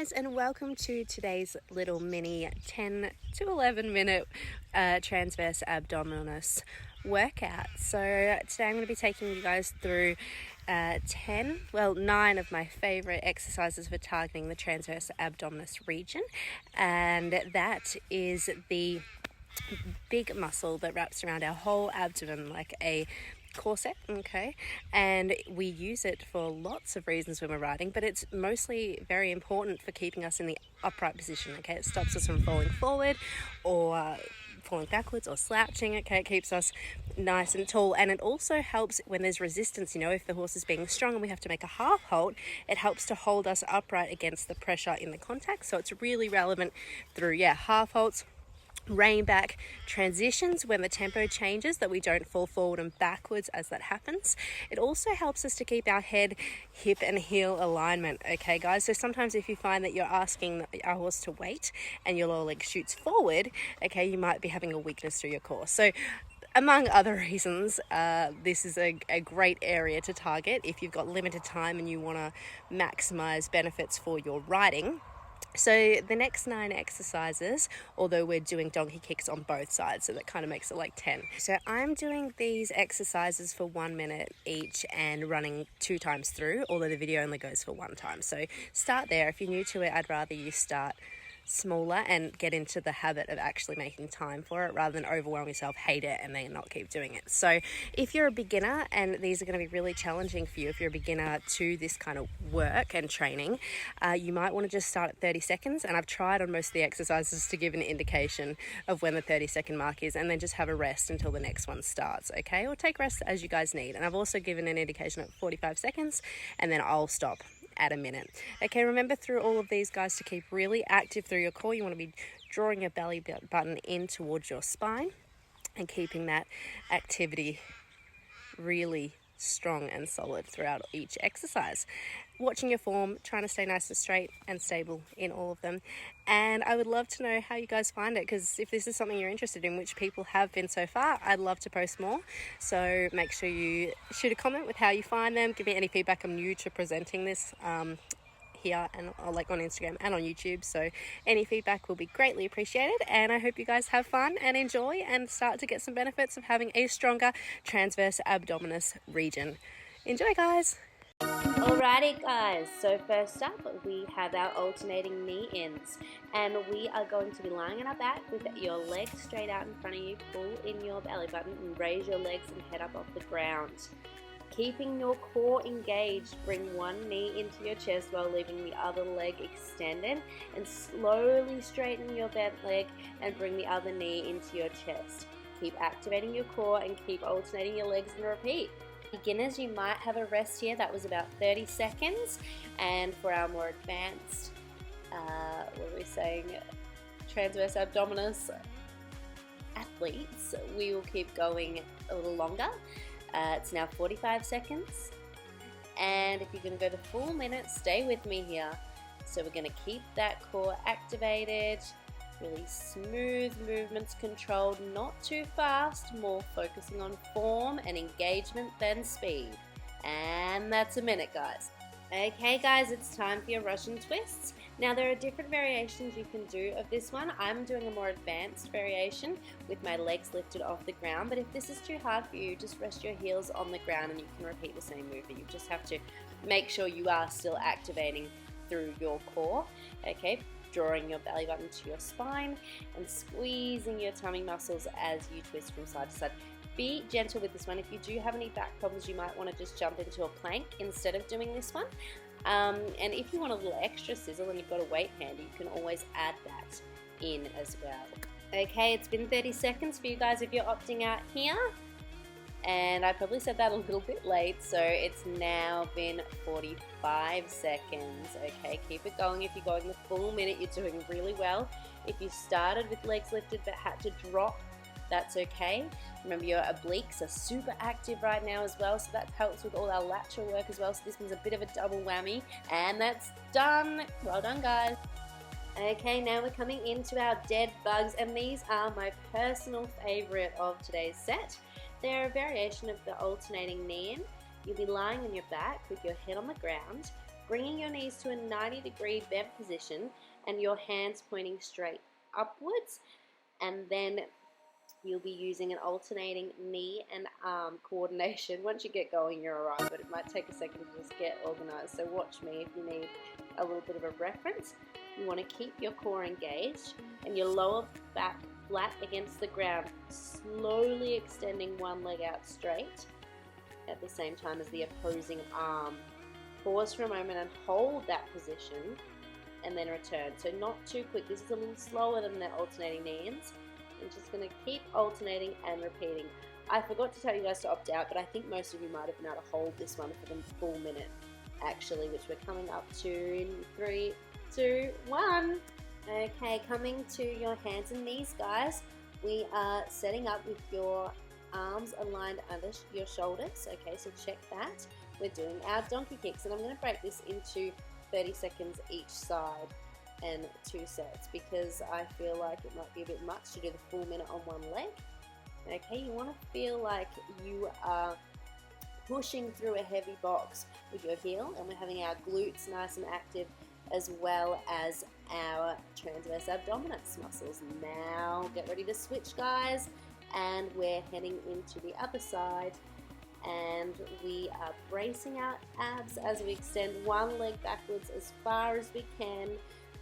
guys, and welcome to today's little mini 10 to 11 minute transverse abdominis workout. So today I'm going to be taking you guys through 9 of my favorite exercises for targeting the transverse abdominis region, and that is the big muscle that wraps around our whole abdomen like a corset, okay, and we use it for lots of reasons when we're riding, but it's mostly very important for keeping us in the upright position, okay. It stops us from falling forward or falling backwards or slouching, okay. It keeps us nice and tall, and it also helps when there's resistance, if the horse is being strong and we have to make a half halt, it helps to hold us upright against the pressure in the contact. So it's really relevant through half halts, rein back, transitions when the tempo changes, that we don't fall forward and backwards as that happens. It also helps us to keep our head, hip and heel alignment, okay guys. So sometimes if you find that you're asking our horse to wait and your lower leg shoots forward, okay, you might be having a weakness through your core. So among other reasons, this is a great area to target if you've got limited time and you want to maximize benefits for your riding. So the next 9 exercises, although we're doing donkey kicks on both sides, so that kind of makes it like 10. So I'm doing these exercises for 1 minute each and running 2 times through, although the video only goes for 1 time. So start there. If you're new to it, I'd rather you start smaller and get into the habit of actually making time for it rather than overwhelm yourself, hate it, and then not keep doing it. So if you're a beginner, and these are going to be really challenging for you, if you're a beginner to this kind of work and training, you might want to just start at 30 seconds. And I've tried on most of the exercises to give an indication of when the 30-second mark is, and then just have a rest until the next one starts, okay? Or take rest as you guys need. And I've also given an indication at 45 seconds, and then I'll stop at a minute. Okay, remember through all of these, guys, to keep really active through your core. You want to be drawing your belly button in towards your spine and keeping that activity really strong and solid throughout each exercise. Watching your form, trying to stay nice and straight and stable in all of them. And I would love to know how you guys find it, because if this is something you're interested in, which people have been so far, I'd love to post more. So make sure you shoot a comment with how you find them. Give me any feedback. I'm new to presenting this here and like on Instagram and on YouTube, so any feedback will be greatly appreciated. And I hope you guys have fun and enjoy and start to get some benefits of having a stronger transverse abdominis region. Enjoy, guys. Alrighty guys, so first up we have our alternating knee ins, and we are going to be lying on our back with your legs straight out in front of you. Pull in your belly button and raise your legs and head up off the ground. Keeping your core engaged, bring one knee into your chest while leaving the other leg extended, and slowly straighten your bent leg and bring the other knee into your chest. Keep activating your core and keep alternating your legs and repeat. Beginners, you might have a rest here. That was about 30 seconds. And for our more advanced, transverse abdominis athletes, we will keep going a little longer. It's now 45 seconds. And if you're going to go the full minute, stay with me here. So we're going to keep that core activated. Really smooth movements, controlled, not too fast, more focusing on form and engagement than speed. And that's a minute, guys. Okay guys, it's time for your Russian twists. Now there are different variations you can do of this one. I'm doing a more advanced variation with my legs lifted off the ground, but if this is too hard for you, just rest your heels on the ground and you can repeat the same movement. You just have to make sure you are still activating through your core, okay? Drawing your belly button to your spine and squeezing your tummy muscles as you twist from side to side. Be gentle with this one. If you do have any back problems, you might want to just jump into a plank instead of doing this one. And if you want a little extra sizzle and you've got a weight handy, you can always add that in as well. Okay, it's been 30 seconds for you guys if you're opting out here. And I probably said that a little bit late, so it's now been 45 seconds. Okay, keep it going. If you're going the full minute, you're doing really well. If you started with legs lifted but had to drop, that's okay. Remember, your obliques are super active right now as well, so that helps with all our lateral work as well. So this one's a bit of a double whammy. And that's done. Well done, guys. Okay, now we're coming into our dead bugs, and these are my personal favorite of today's set. They're a variation of the alternating knee in. You'll be lying on your back with your head on the ground, bringing your knees to a 90-degree bent position and your hands pointing straight upwards, and then you'll be using an alternating knee and arm coordination. Once you get going, you're alright, but it might take a second to just get organized. So watch me if you need a little bit of a reference. You want to keep your core engaged and your lower back flat against the ground, slowly extending one leg out straight at the same time as the opposing arm. Pause for a moment and hold that position and then return. So not too quick. This is a little slower than the alternating knees. I'm just going to keep alternating and repeating. I forgot to tell you guys to opt out, but I think most of you might have been able to hold this one for the full minute, actually, which we're coming up to in 3, 2, 1. Okay, coming to your hands and knees, guys. We are setting up with your arms aligned under your shoulders. Okay, so check that. We're doing our donkey kicks, and I'm going to break this into 30 seconds each side and 2 sets, because I feel like it might be a bit much to do the full minute on one leg. Okay, you want to feel like you are pushing through a heavy box with your heel, and we're having our glutes nice and active, as well as our transverse abdominis muscles. Now get ready to switch, guys, and we're heading into the other side, and we are bracing our abs as we extend one leg backwards as far as we can.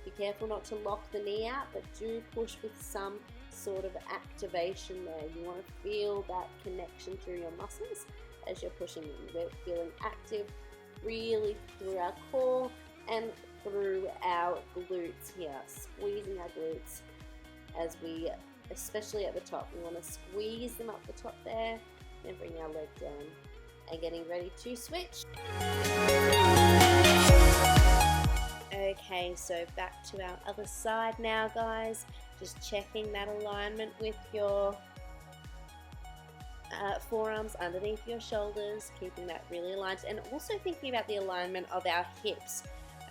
Be careful not to lock the knee out, but do push with some sort of activation there. You want to feel that connection through your muscles as you're pushing. We're feeling active really through our core and through our glutes here, squeezing our glutes as we, especially at the top, we want to squeeze them up the top there and bring our leg down, and getting ready to switch. Okay, so back to our other side now, guys. Just checking that alignment with your forearms underneath your shoulders, keeping that really aligned, and also thinking about the alignment of our hips.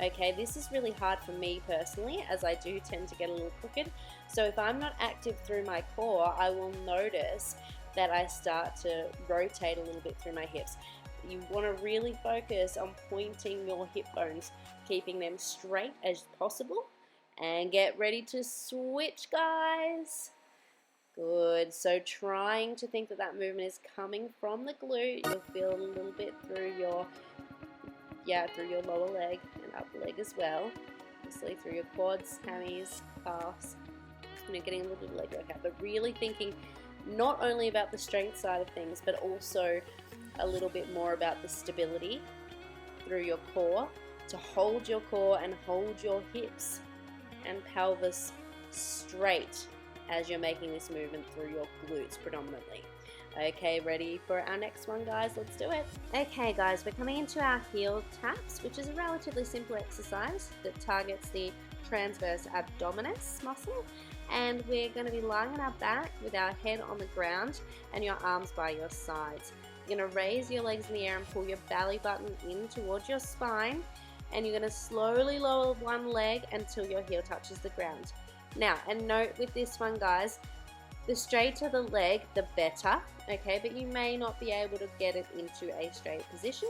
Okay, this is really hard for me personally, as I do tend to get a little crooked. So if I'm not active through my core, I will notice that I start to rotate a little bit through my hips. You want to really focus on pointing your hip bones, keeping them straight as possible, and get ready to switch, guys. Good. So trying to think that that movement is coming from the glute. You'll feel a little bit through your lower leg and upper leg as well. Obviously through your quads, hammies, calves. Getting a little bit of leg workout, but really thinking not only about the strength side of things, but also a little bit more about the stability through your core, to hold your core and hold your hips and pelvis straight as you're making this movement through your glutes predominantly. Okay, ready for our next one, guys? Let's do it. Okay, guys, we're coming into our heel taps, which is a relatively simple exercise that targets the transverse abdominis muscle, and we're going to be lying on our back with our head on the ground and your arms by your sides. You're going to raise your legs in the air and pull your belly button in towards your spine, and you're going to slowly lower one leg until your heel touches the ground. Now, and note with this one, guys, the straighter the leg, the better, okay, but you may not be able to get it into a straight position.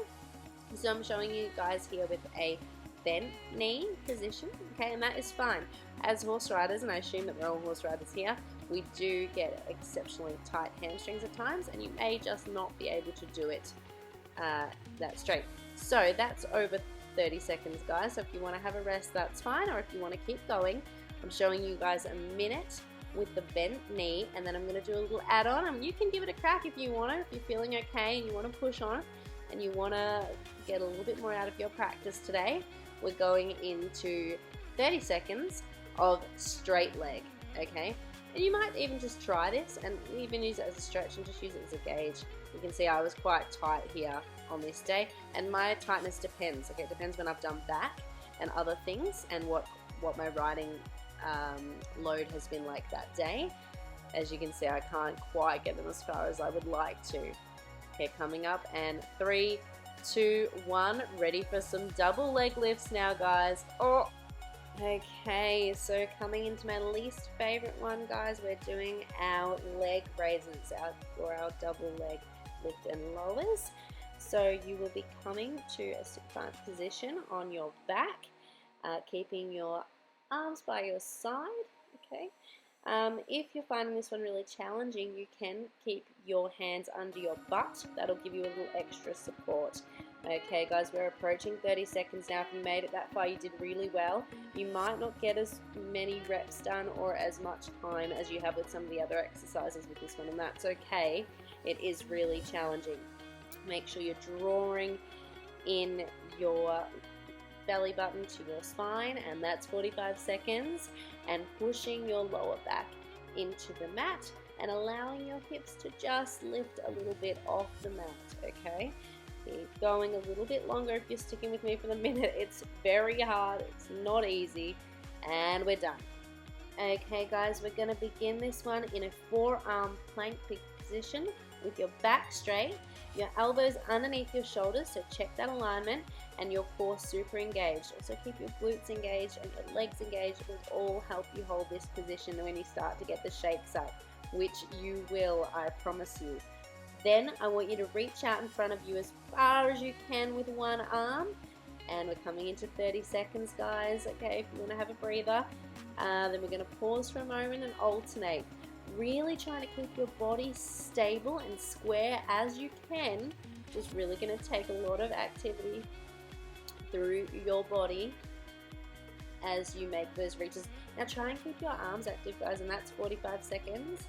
So I'm showing you guys here with a bent knee position, okay, and that is fine. As horse riders, and I assume that we're all horse riders here, we do get exceptionally tight hamstrings at times, and you may just not be able to do it that straight. So that's over 30 seconds, guys. So if you want to have a rest, that's fine, or if you want to keep going, I'm showing you guys a minute with the bent knee, and then I'm going to do a little add-on, and you can give it a crack if you want to, if you're feeling okay and you want to push on and you want to get a little bit more out of your practice today. We're going into 30 seconds of straight leg, okay? And you might even just try this and even use it as a stretch and just use it as a gauge. You can see I was quite tight here on this day, and my tightness depends, okay? It depends when I've done back and other things, and what my riding load has been like that day. As you can see, I can't quite get them as far as I would like to. Okay, coming up, and 3, 2, 1, ready for some double leg lifts now, guys. Oh, okay, so coming into my least favorite one, guys, we're doing our leg raises, or our double leg lift and lowers. So you will be coming to a supine position on your back, keeping your arms by your side, okay? If you're finding this one really challenging, you can keep your hands under your butt. That'll give you a little extra support. Okay guys, we're approaching 30 seconds now. If you made it that far, you did really well. You might not get as many reps done or as much time as you have with some of the other exercises with this one, and that's okay. It is really challenging. Make sure you're drawing in your belly button to your spine, and that's 45 seconds, and pushing your lower back into the mat and allowing your hips to just lift a little bit off the mat, okay? Keep going a little bit longer if you're sticking with me for the minute. It's very hard, it's not easy, and we're done. Okay guys, we're going to begin this one in a forearm plank position with your back straight, your elbows underneath your shoulders, so check that alignment, and your core super engaged. Also keep your glutes engaged and your legs engaged. It will all help you hold this position when you start to get the shakes up, which you will, I promise you. Then I want you to reach out in front of you as far as you can with one arm, and we're coming into 30 seconds guys, okay? If you want to have a breather, then we're going to pause for a moment and alternate. Really trying to keep your body stable and square as you can, which is really going to take a lot of activity through your body as you make those reaches. Now try and keep your arms active guys, and that's 45 seconds.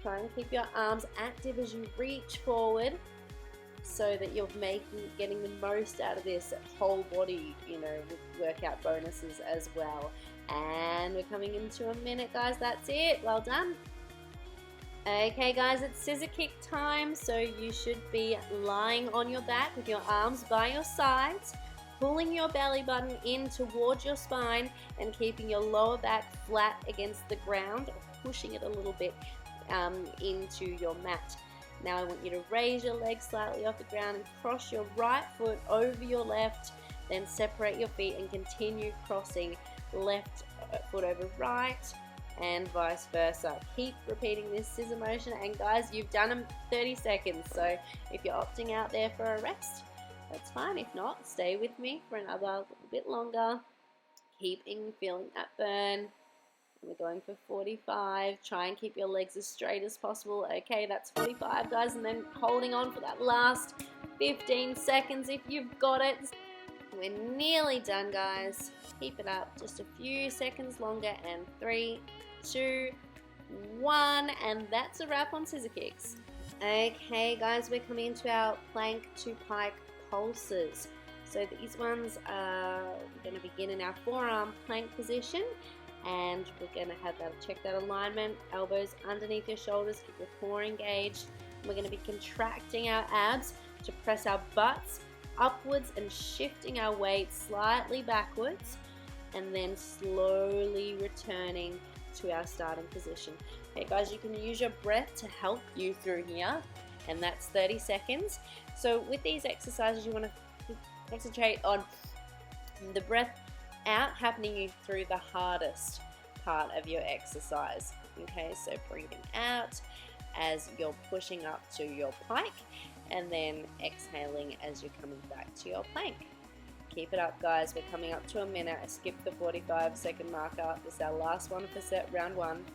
Try and keep your arms active as you reach forward so that you're getting the most out of this whole body, you know, with workout bonuses as well. And we're coming into a minute guys, that's it, well done. Okay guys, it's scissor kick time, so you should be lying on your back with your arms by your sides, pulling your belly button in towards your spine and keeping your lower back flat against the ground, or pushing it a little bit into your mat. Now I want you to raise your legs slightly off the ground and cross your right foot over your left, then separate your feet and continue crossing left foot over right, and vice versa. Keep repeating this scissor motion, and guys, you've done them 30 seconds, so if you're opting out there for a rest, that's fine. If not, stay with me for another little bit longer, feeling that burn. We're going for 45. Try and keep your legs as straight as possible. Okay, that's 45 guys, and then holding on for that last 15 seconds if you've got it. We're nearly done guys. Keep it up just a few seconds longer, and 3, 2, 1, and that's a wrap on scissor kicks. Okay guys, we're coming into our plank to pike pulses. So these ones are going to begin in our forearm plank position, and we're going to have that, check that alignment, elbows underneath your shoulders, keep your core engaged. We're going to be contracting our abs to press our butts upwards and shifting our weight slightly backwards, and then slowly returning to our starting position. Okay guys, you can use your breath to help you through here, and that's 30 seconds. So with these exercises, you want to concentrate on the breath out happening through the hardest part of your exercise. Okay, so breathing out as you're pushing up to your pike, and then exhaling as you're coming back to your plank. Keep it up guys, we're coming up to a minute. I skipped the 45-second marker. This is our last one for round 1.